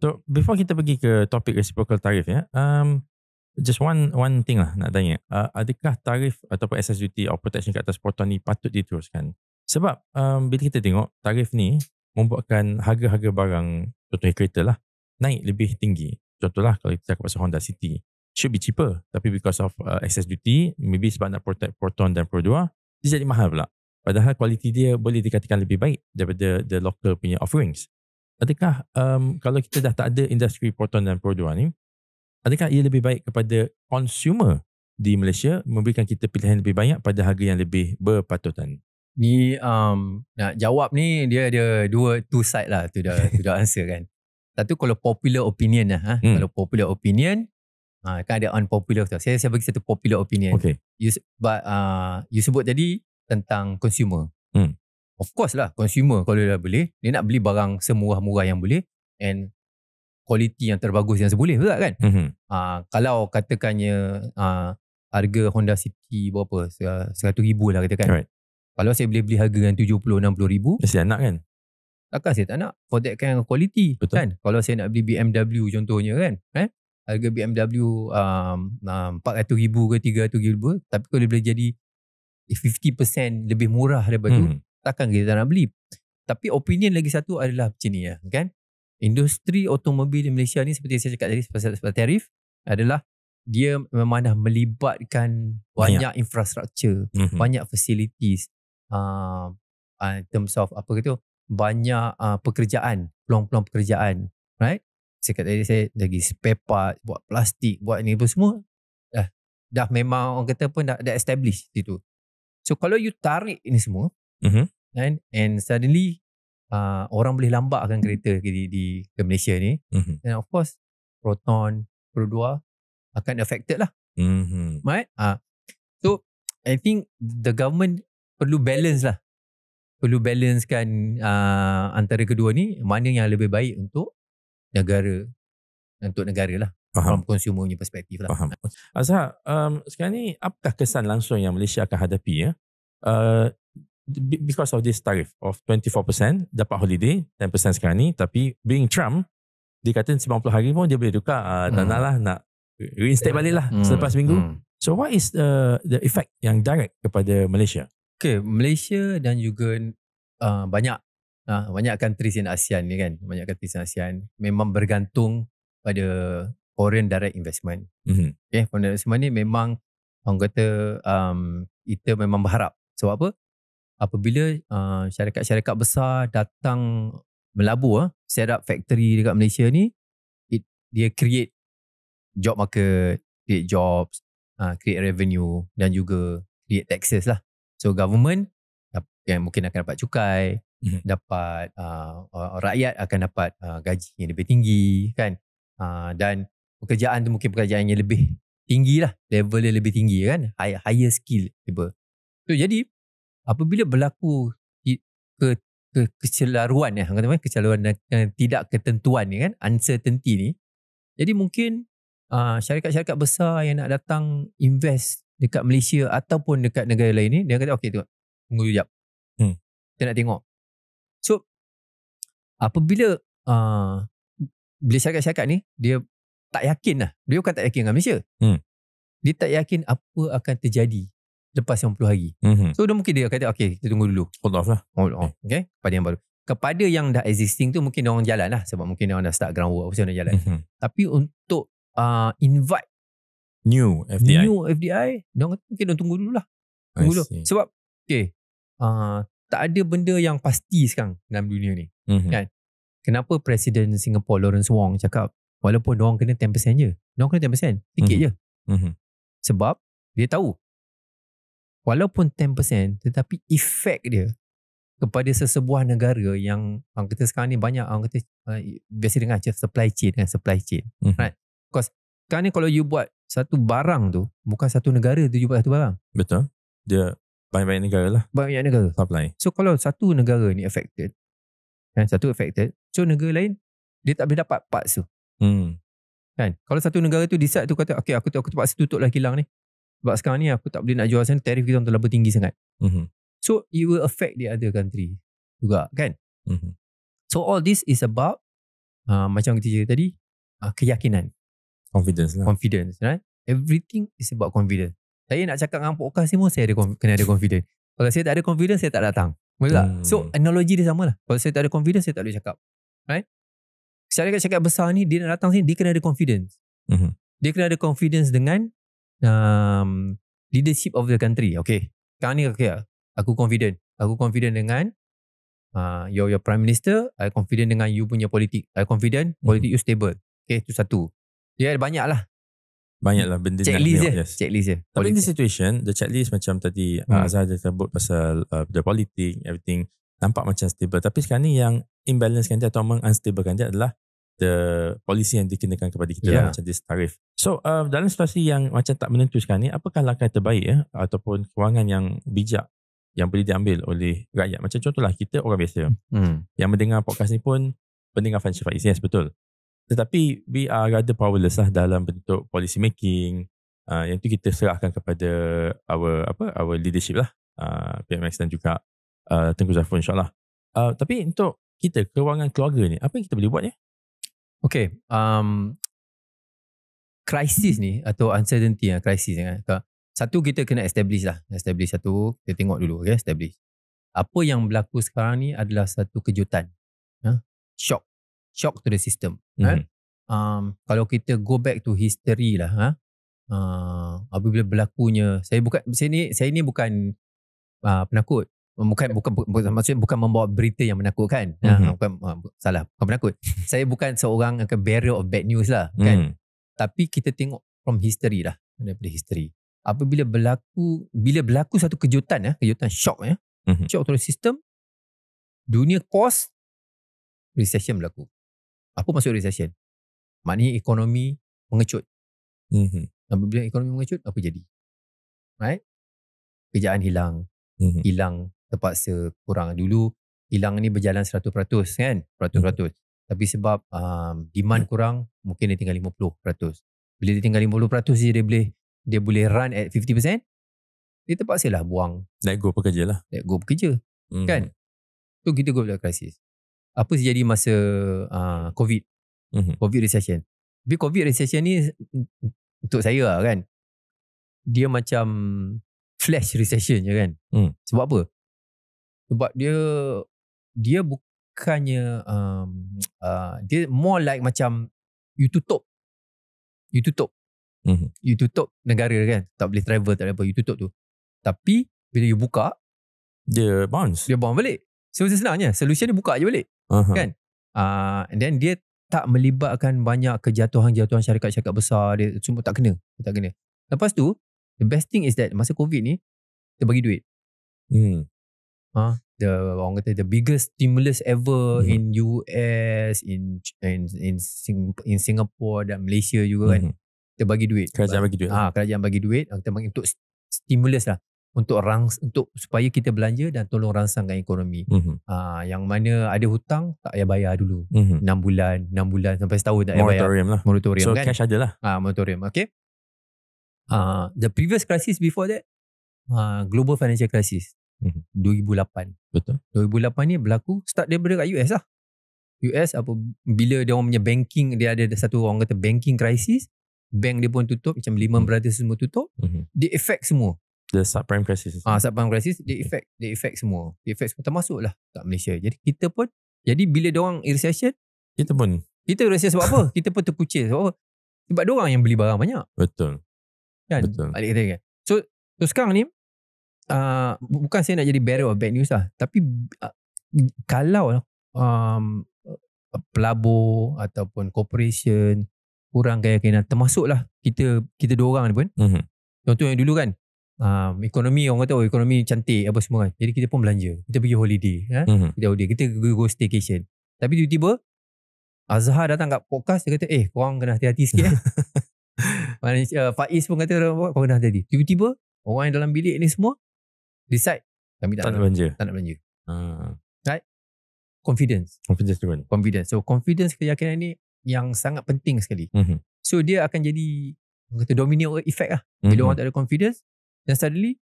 So before kita pergi ke topik reciprocal tarif ya, just one thing lah nak tanya. Adakah tarif ataupun excess duty or protection kat atas proton ni patut diteruskan? Sebab bila kita tengok tarif ni membuatkan harga-harga barang, contohnya kereta lah, naik lebih tinggi. Contohlah kalau kita cakap pasal Honda City, should be cheaper, tapi because of excess duty, maybe sebab nak protect Proton dan Pro 2, dia jadi mahal pula. Padahal kualiti dia boleh dikatakan lebih baik daripada the local punya offerings. Adakah kalau kita dah tak ada industri Proton dan Pro 2 ni, adakah ia lebih baik kepada consumer di Malaysia memberikan kita pilihan lebih banyak pada harga yang lebih berpatutan? Ni nak jawab ni dia ada two side lah to the answer kan. Satu kalau popular opinion lah. Kalau popular opinion, kan ada unpopular. Saya bagi satu popular opinion. Okay. You sebut tadi tentang consumer. Of course lah, consumer kalau dia boleh, dia nak beli barang semurah-murah yang boleh and quality yang terbagus yang seboleh, betul tak kan? Kalau katakannya harga Honda City berapa? 100,000 lah katakan. Right. Kalau saya boleh beli harga yang 70-60 ribu, saya nak kan? Takkan saya tak nak for that kind of quality. Betul. Kan? Kalau saya nak beli BMW contohnya kan, harga BMW 400,000 ke 300,000, tapi kalau dia boleh jadi 50% lebih murah daripada tu, takkan kita tak nak beli. Tapi opinion lagi satu adalah macam ni ya, kan? Industri automobil di Malaysia ni seperti saya cakap tadi pasal tarif adalah dia memang dah melibatkan banyak infrastruktur, banyak facilities, in terms of apa gitu, banyak pekerjaan, peluang-peluang pekerjaan, right? Saya kata tadi saya lagi spare part, buat plastik, buat ni apa semua, dah memang orang kata pun dah establish situ. So kalau you tarik ini semua, and suddenly orang boleh lambakkan kereta di Malaysia ni, and of course Proton, Pro 2 akan affected lah, right? So I think the government perlu balance lah, perlu balancekan antara kedua ni, mana yang lebih baik untuk negara lah. From consumer punya perspektif lah. Faham. Azhar, sekarang ni apakah kesan langsung yang Malaysia akan hadapi ya? Because of this tarif of 24%, dapat holiday 10% sekarang ni, tapi being Trump, dia kata 90 hari pun dia boleh tukar, tak nak lah, nak reinstate balik lah selepas minggu. So what is the effect yang direct kepada Malaysia? Okay, Malaysia dan juga banyak countries in ASEAN ni kan, banyak countries in ASEAN memang bergantung pada foreign direct investment. Okay, foreign direct investment ni memang orang kata kita memang berharap. Sebab apa? Apabila syarikat-syarikat besar datang melabur, set up factory dekat Malaysia ni, dia create job market, create jobs, create revenue dan juga create taxes lah. So government yang mungkin akan dapat cukai, dapat rakyat akan dapat gaji yang lebih tinggi kan, dan pekerjaan tu mungkin pekerjaan yang lebih tinggi lah, level dia lebih tinggi kan, higher skill labor. So jadi apabila berlaku kecelaruan kecelaruan dan tidak ketentuan ni kan, uncertainty ni, jadi mungkin syarikat-syarikat besar yang nak datang invest dekat Malaysia ataupun dekat negara lain ni, dia kata okay, tunggu sekejap, kita nak tengok. So apabila bila syarikat-syarikat ni dia tak yakin lah, dia bukan tak yakin dengan Malaysia, dia tak yakin apa akan terjadi lepas 90 hari. So dah mungkin dia kata okay, kita tunggu dulu, hold off lah. Okay, kepada yang baru. Kepada yang dah existing tu mungkin orang jalan lah, sebab mungkin orang dah start groundwork, apa semua dah jalan. Tapi untuk invite new FDI, diorang mungkin diorang tunggu dulu lah. Tunggu dulu. Sebab okay, tak ada benda yang pasti sekarang dalam dunia ni, kan? Kenapa Presiden Singapore Lawrence Wong cakap walaupun diorang kena 10% je, diorang kena 10%, sikit je. Sebab dia tahu walaupun 10%, tetapi efek dia kepada sesebuah negara yang orang kata sekarang ni banyak orang kata biasa dengar supply chain, right? Because sekarang ni kalau you buat satu barang tu, bukan satu negara tu you buat satu barang. Betul. Dia banyak-banyak negara lah. Banyak negara supply. So kalau satu negara ni affected, so negara lain dia tak boleh dapat parts tu. Kan? Kalau satu negara tu decide tu kata okay, aku terpaksa tutup lah kilang ni, sebab sekarang ni aku tak boleh nak jual sana, tarif kita terlalu tinggi sangat. So it will affect the other country juga kan. So all this is about macam kita cakap tadi, keyakinan, Confidence lah. confidence, right? Everything is about confidence. Saya nak cakap dengan podcast ni pun saya kena ada confidence. Kalau saya tak ada confidence, saya tak datang. Betul tak? So analogi dia sama lah. Kalau saya tak ada confidence, saya tak boleh cakap, right? Syarikat-syarikat besar ni, dia nak datang sini, dia kena ada confidence. Dia kena ada confidence dengan leadership of the country. Okay, sekarang ni aku confident. Aku confident dengan your prime minister. I confident dengan you punya politik. I confident politik you stable. Okay, itu satu. Dia ada banyak lah benda checklist nak je. yes. Checklist je. Tapi in this situation, the checklist macam tadi Azhar dia sebut pasal the politik, everything nampak macam stable. Tapi sekarang ni yang imbalancekan dia atau unstable-kan dia adalah the policy yang dikenakan kepada kita lah, macam this tarif. So dalam situasi yang macam tak menentu sekarang ni, apakah langkah terbaik ataupun kewangan yang bijak yang boleh diambil oleh rakyat? Macam contohlah kita orang biasa yang mendengar podcast ni pun pendengar Financial Faiz, yes betul. Tetapi we are rather powerless lah dalam bentuk policy making. Yang tu kita serahkan kepada our leadership lah, PMX dan juga Tengku Zafrul insyaAllah. Tapi untuk kita kewangan keluarga ni, apa yang kita boleh buat ya? Okay, krisis ni atau uncertainty krisis kan. Satu, kita kena establish satu, kita tengok dulu, okay, establish. Apa yang berlaku sekarang ni adalah satu kejutan. Shock to the system. Kalau kita go back to history lah, apabila berlakunya, saya ni bukan penakut. Maksudnya bukan membawa berita yang menakutkan. Bukan penakut. Saya bukan seorang bearer of bad news lah, kan. Tapi kita tengok from history lah, daripada history. Apabila berlaku satu kejutan shock shock to the system, dunia pause, recession berlaku. Apa maksud recession? Maknanya ekonomi mengecut. Apabila ekonomi mengecut, apa jadi? Right? Kerjaan hilang. Hilang terpaksa kurang. Dulu hilang ni berjalan 100% kan? 100%. Tapi sebab demand kurang, mungkin dia tinggal 50%. Bila dia tinggal 50% je dia boleh run at 50%, dia terpaksalah buang. Let go bekerja. Kan? So kita go to crisis. Apa sejadi masa COVID? COVID recession. Tapi COVID recession ni untuk saya lah kan, dia macam flash recession je kan. Sebab apa? Sebab dia bukannya dia more like macam you tutup negara kan, tak boleh travel, tak boleh apa, you tutup tu. Tapi bila you buka, dia bounce balik. So senangnya solution dia buka je balik. Kan? And then dia tak melibatkan banyak kejatuhan-jatuhan syarikat-syarikat besar, dia semua tak kena. Lepas tu, the best thing is that masa COVID ni, kita bagi duit. Orang kata the biggest stimulus ever in US, in Singapore dan Malaysia juga kan. Kita bagi duit. Kerajaan bagi duit. Kerajaan bagi duit. Kita bagi untuk stimulus lah. Untuk supaya kita belanja dan tolong rangsangkan ekonomi. Yang mana ada hutang tak payah bayar dulu. 6 bulan sampai setahun tak payah bayar. Moratorium so kan. Cash ada lah. Moratorium. Okay. The previous crisis before that, global financial crisis 2008. Betul. 2008 ni berlaku start daripada kat US lah. US bila dia orang punya banking, dia ada satu orang kata banking crisis, bank dia pun tutup, macam Lehman Brothers semua tutup. Dia affect semua. The subprime crisis. Subprime crisis, dia effect semua. Dia effect semua, termasuklah kat Malaysia. Jadi kita pun, bila diorang recession, kita recession sebab apa? Kita pun terkucil sebab apa? Sebab diorang yang beli barang banyak. Betul. Kan? Betul. Balik kata kan. So sekarang ni, bukan saya nak jadi bearer of bad news lah. Tapi kalau pelabur ataupun corporation kurang keyakinan, termasuklah kita dua orang ni pun. Contoh yang dulu kan, ekonomi, orang kata ekonomi cantik apa semua kan, jadi kita pun belanja, kita pergi holiday, kita go staycation. Tapi tiba-tiba Azhar datang kat podcast, dia kata korang kena hati-hati sikit. Faiz pun kata korang kena hati-hati. Tiba-tiba orang yang dalam bilik ni semua decide kami tak nak belanja. Right? Confidence. So confidence, keyakinan ni yang sangat penting sekali. So dia akan jadi, orang kata domino effect lah. Bila orang tak ada confidence, dan suddenly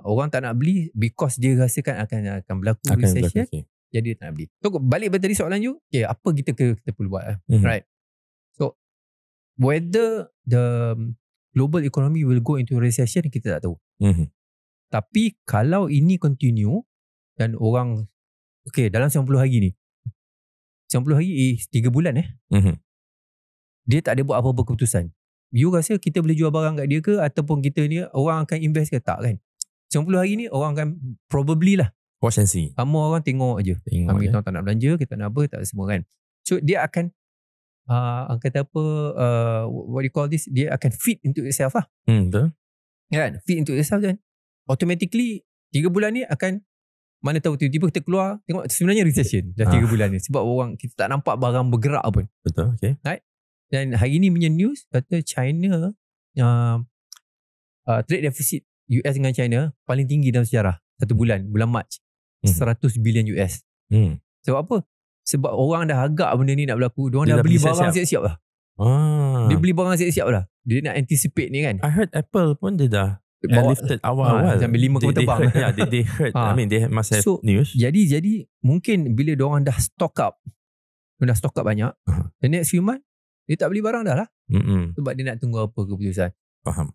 orang tak nak beli because dia rasakan akan berlaku recession. Jadi dia tak nak beli. So balik pada tadi soalan you, okay, apa kita perlu buat? Right. So whether the global economy will go into recession, kita tak tahu. Tapi kalau ini continue dan orang, okay, dalam 90 hari ni, 90 hari 3 bulan dia tak ada buat apa-apa keputusan. You rasa kita boleh jual barang kat dia ke, ataupun kita ni orang akan invest ke? Tak kan. 90 hari ni orang akan probably lah watch and see. Kamu orang tengok je. Kami kita tak nak belanja, kita nak apa, tak semua kan. So dia akan kata apa, what do you call this, dia akan fit into itself lah. Betul. Kan, fit into itself kan. Automatically 3 bulan ni akan, mana tahu tiba-tiba kita keluar tengok sebenarnya recession dah 3 bulan ni, sebab orang kita tak nampak barang bergerak pun. Betul. Okay. Right. Dan hari ni punya news kata China trade deficit US dengan China paling tinggi dalam sejarah satu bulan Mac 100 bilion US. Sebab apa? Sebab orang dah agak benda ni nak berlaku. Diorang dah beli barang siap-siap lah. Dia beli barang siap-siap lah. Dia nak anticipate ni kan. I heard Apple pun dia dah lifted awal-awal. Sampai 5 kau terbang. They heard. I mean they must have news. Jadi mungkin bila diorang dah stock up banyak, the next few month dia tak beli barang dah lah. Sebab dia nak tunggu apa keputusan. Faham.